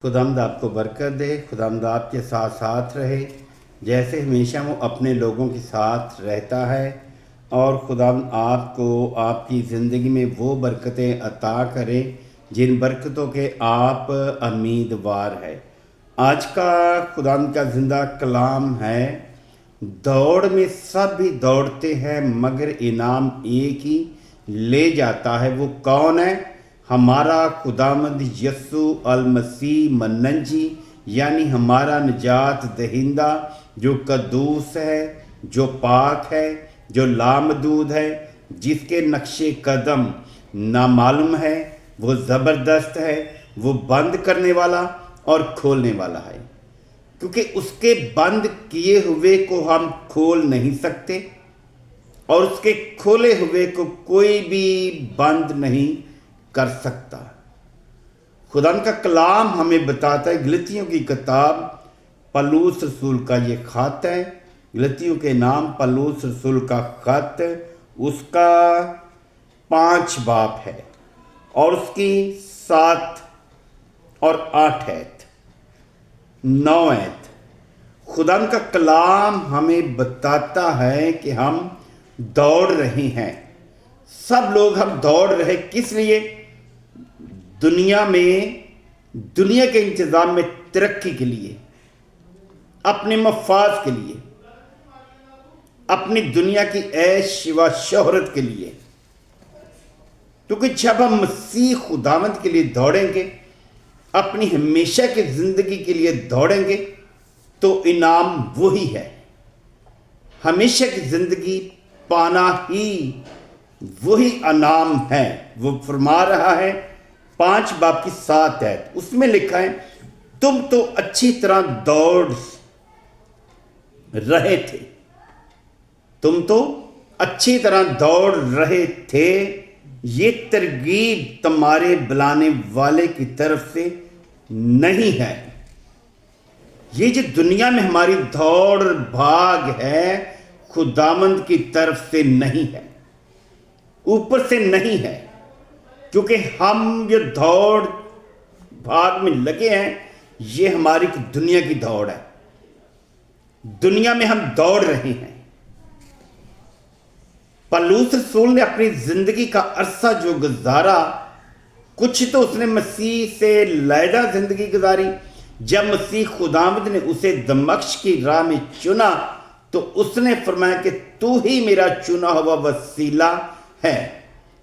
खुदावंद आपको बरकत दे। खुदावंद आपके साथ साथ रहे जैसे हमेशा वो अपने लोगों के साथ रहता है। और खुदावंद आपको आपकी ज़िंदगी में वो बरकतें अता करे जिन बरकतों के आप उम्मीदवार है। आज का खुदावंद का ज़िंदा कलाम है, दौड़ में सब भी दौड़ते हैं मगर इनाम एक ही ले जाता है। वो कौन है? हमारा खुदावंद यस्सु अल मसीह मनंजी, यानी हमारा निजात दहिंदा, जो कद्दूस है, जो पाक है, जो लामदूद है, जिसके नक्शे कदम नामालूम है। वो ज़बरदस्त है, वो बंद करने वाला और खोलने वाला है, क्योंकि उसके बंद किए हुए को हम खोल नहीं सकते और उसके खोले हुए को कोई भी बंद नहीं कर सकता। खुदा का कलाम हमें बताता है, गलतियों की किताब पलूस रसूल का ये खत है, गलतियों के नाम पलूस रसूल का खत, उसका 5 बाब है और उसकी 7 और 8 आयत 9 आयत। खुदा का कलाम हमें बताता है कि हम दौड़ रहे हैं। सब लोग हम दौड़ रहे किस लिए? दुनिया के इंतज़ाम में, तरक्की के लिए, अपने मफाद के लिए, अपनी दुनिया की ऐश व शोहरत के लिए। क्योंकि जब हम मसीह खुदावंद के लिए दौड़ेंगे, अपनी हमेशा की ज़िंदगी के लिए दौड़ेंगे, तो इनाम वही है। हमेशा की ज़िंदगी पाना ही वही इनाम है। वो फरमा रहा है 5 बाब की 7 आयत, उसमें लिखा है, तुम तो अच्छी तरह दौड़ रहे थे, तुम तो अच्छी तरह दौड़ रहे थे। ये तरगीब तुम्हारे बुलाने वाले की तरफ से नहीं है। ये जो दुनिया में हमारी दौड़ भाग है, खुदावंद की तरफ से नहीं है, ऊपर से नहीं है। क्योंकि हम जो दौड़ भाग में लगे हैं, ये हमारी दुनिया की दौड़ है। दुनिया में हम दौड़ रहे हैं। पलूस रसूल ने अपनी जिंदगी का अरसा जो गुजारा, कुछ तो उसने मसीह से लैदा जिंदगी गुजारी। जब मसीह खुदावंद ने उसे दमिश्क की राह में चुना, तो उसने फरमाया कि तू ही मेरा चुना हुआ वसीला है।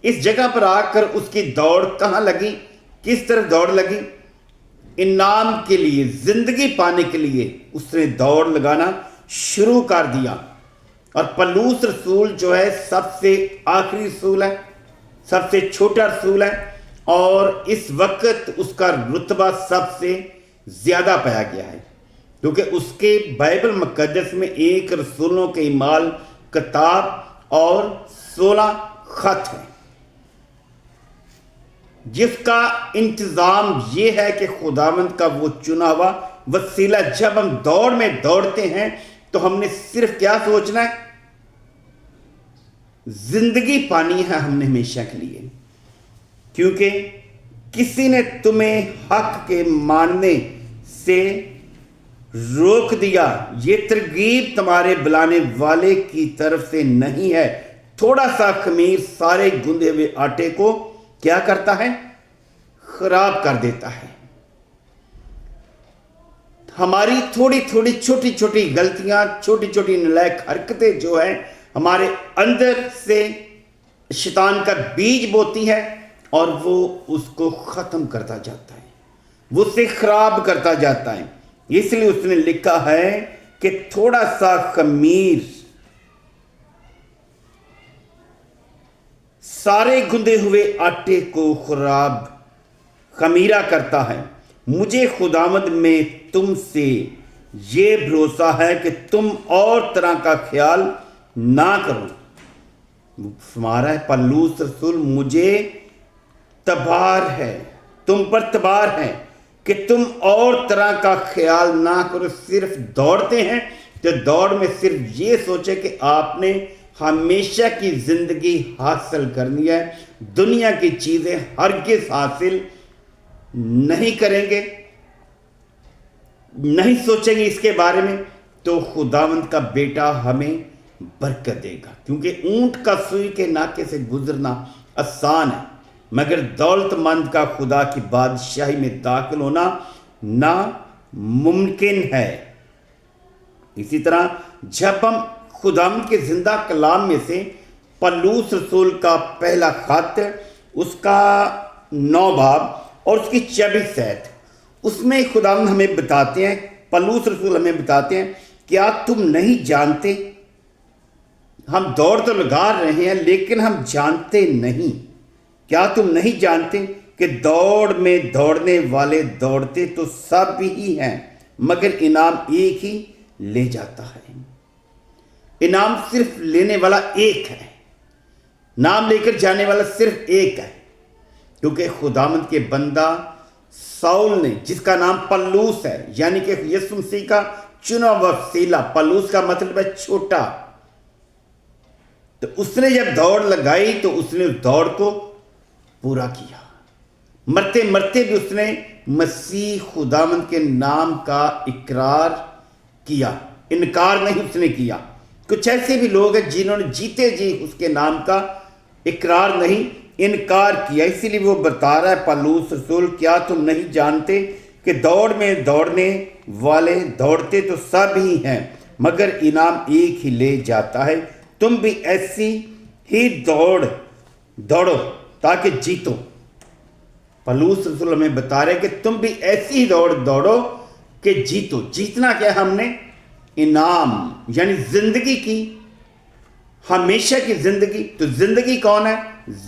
इस जगह पर आकर उसकी दौड़ कहाँ लगी? किस तरफ दौड़ लगी? इनाम के लिए, जिंदगी पाने के लिए उसने दौड़ लगाना शुरू कर दिया। और पलूस रसूल जो है सबसे आखिरी रसूल है, सबसे छोटा रसूल है, और इस वक्त उसका रुतबा सबसे ज्यादा पाया गया है, क्योंकि उसके बाइबल मुकद्दस में एक रसूलों के इमाल किताब और 16 खत है, जिसका इंतज़ाम ये है कि खुदावंद का वो चुना हुआ वसीला। जब हम दौड़ में दौड़ते हैं तो हमने सिर्फ क्या सोचना है? जिंदगी पानी है हमने हमेशा के लिए। क्योंकि किसी ने तुम्हें हक के मानने से रोक दिया। ये तरगीब तुम्हारे बुलाने वाले की तरफ से नहीं है। थोड़ा सा खमीर सारे गूंदे हुए आटे को क्या करता है? खराब कर देता है। हमारी थोड़ी थोड़ी छोटी छोटी गलतियां, छोटी छोटी नालायक हरकतें जो है हमारे अंदर से शैतान का बीज बोती है और वो उसको खत्म करता जाता है, वो उसे खराब करता जाता है। इसलिए उसने लिखा है कि थोड़ा सा खमीर सारे गुंदे हुए आटे को खमीरा करता है। मुझे खुदावंद में तुमसे ये भरोसा है कि तुम और तरह का ख्याल ना करो। हमारा है पलूस रसूल, मुझे तबार है, तुम पर तबार है कि तुम और तरह का ख्याल ना करो। सिर्फ दौड़ते हैं तो दौड़ में सिर्फ ये सोचे कि आपने हमेशा की जिंदगी हासिल करनी है। दुनिया की चीजें हरगिज़ हासिल नहीं करेंगे। نہیں سوچیں گے اس کے بارے میں تو خداوند کا بیٹا ہمیں برکت دے گا، کیونکہ اونٹ کا سوئی کے ناکے سے گزرنا آسان ہے، مگر دولت مند کا خدا کی بادشاہی میں داخل ہونا ناممکن ہے۔ اسی طرح جب ہم خداوند کے زندہ کلام میں سے پولس رسول کا پہلا خط، اس کا 9 باب اور اس کی 24 آیت، اس میں خداوند ہمیں بتاتے ہیں، پولس رسول ہمیں بتاتے ہیں، کیا تم نہیں جانتے؟ ہم دوڑ تو لگا رہے ہیں لیکن ہم جانتے نہیں۔ کیا تم نہیں جانتے کہ دوڑ میں دوڑنے والے دوڑتے تو سب ہی ہیں، مگر انعام ایک ہی لے جاتا ہے۔ انعام صرف لینے والا ایک ہے، نام لے کر جانے والا صرف ایک ہے، کیونکہ خداوند کے بندہ ساؤل نے، جس کا نام پولس ہے، یعنی کہ یسوع مسیح کا چنا ہوا وسیلہ، پولس کا مطلب ہے چھوٹا، تو اس نے جب دوڑ لگائی تو اس نے اس دوڑ کو پورا کیا۔ مرتے مرتے بھی اس نے مسیح خداوند کے نام کا اقرار کیا، انکار نہیں اس نے کیا۔ کچھ ایسے بھی لوگ ہیں جنہوں نے جیتے جی اس کے نام کا اقرار نہیں، انکار کیا۔ اسی لیے وہ بتا رہا ہے پولس رسول، کیا تم نہیں جانتے کہ دوڑ میں دوڑنے والے دوڑتے تو سب ہی ہیں، مگر انعام ایک ہی لے جاتا ہے۔ تم بھی ایسی ہی دوڑو تاکہ جیتو۔ پولس رسول ہمیں بتا رہے کہ تم بھی ایسی ہی دوڑو کہ جیتو۔ جیتنا کیا ہم نے؟ انعام، یعنی زندگی کی، ہمیشہ کی زندگی۔ تو زندگی کون ہے؟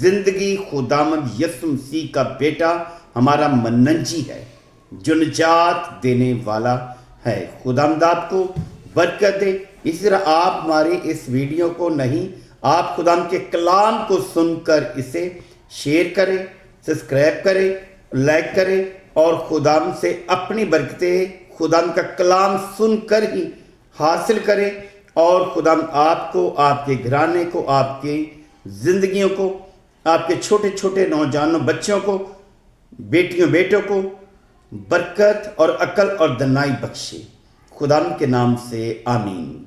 زندگی خداوند یسوع مسیح کا بیٹا، ہمارا مننجی ہے جو نجات دینے والا ہے۔ خداوند آپ کو برکت دے۔ اسی طرح آپ ہماری اس ویڈیو کو نہیں، آپ خداوند کے کلام کو سن کر اسے شیئر کریں، سبسکرائب کریں، لائک کریں، اور خداوند سے اپنی برکتیں خداوند کا کلام سن کر ہی حاصل کریں، اور خداوند آپ کو، آپ کے گھرانے کو، آپ کی زندگیوں کو، آپ کے چھوٹے چھوٹے نوجوانوں، بچوں کو، بیٹیوں بیٹوں کو برکت اور عقل اور دانائی بخشے۔ خداوند کے نام سے آمین۔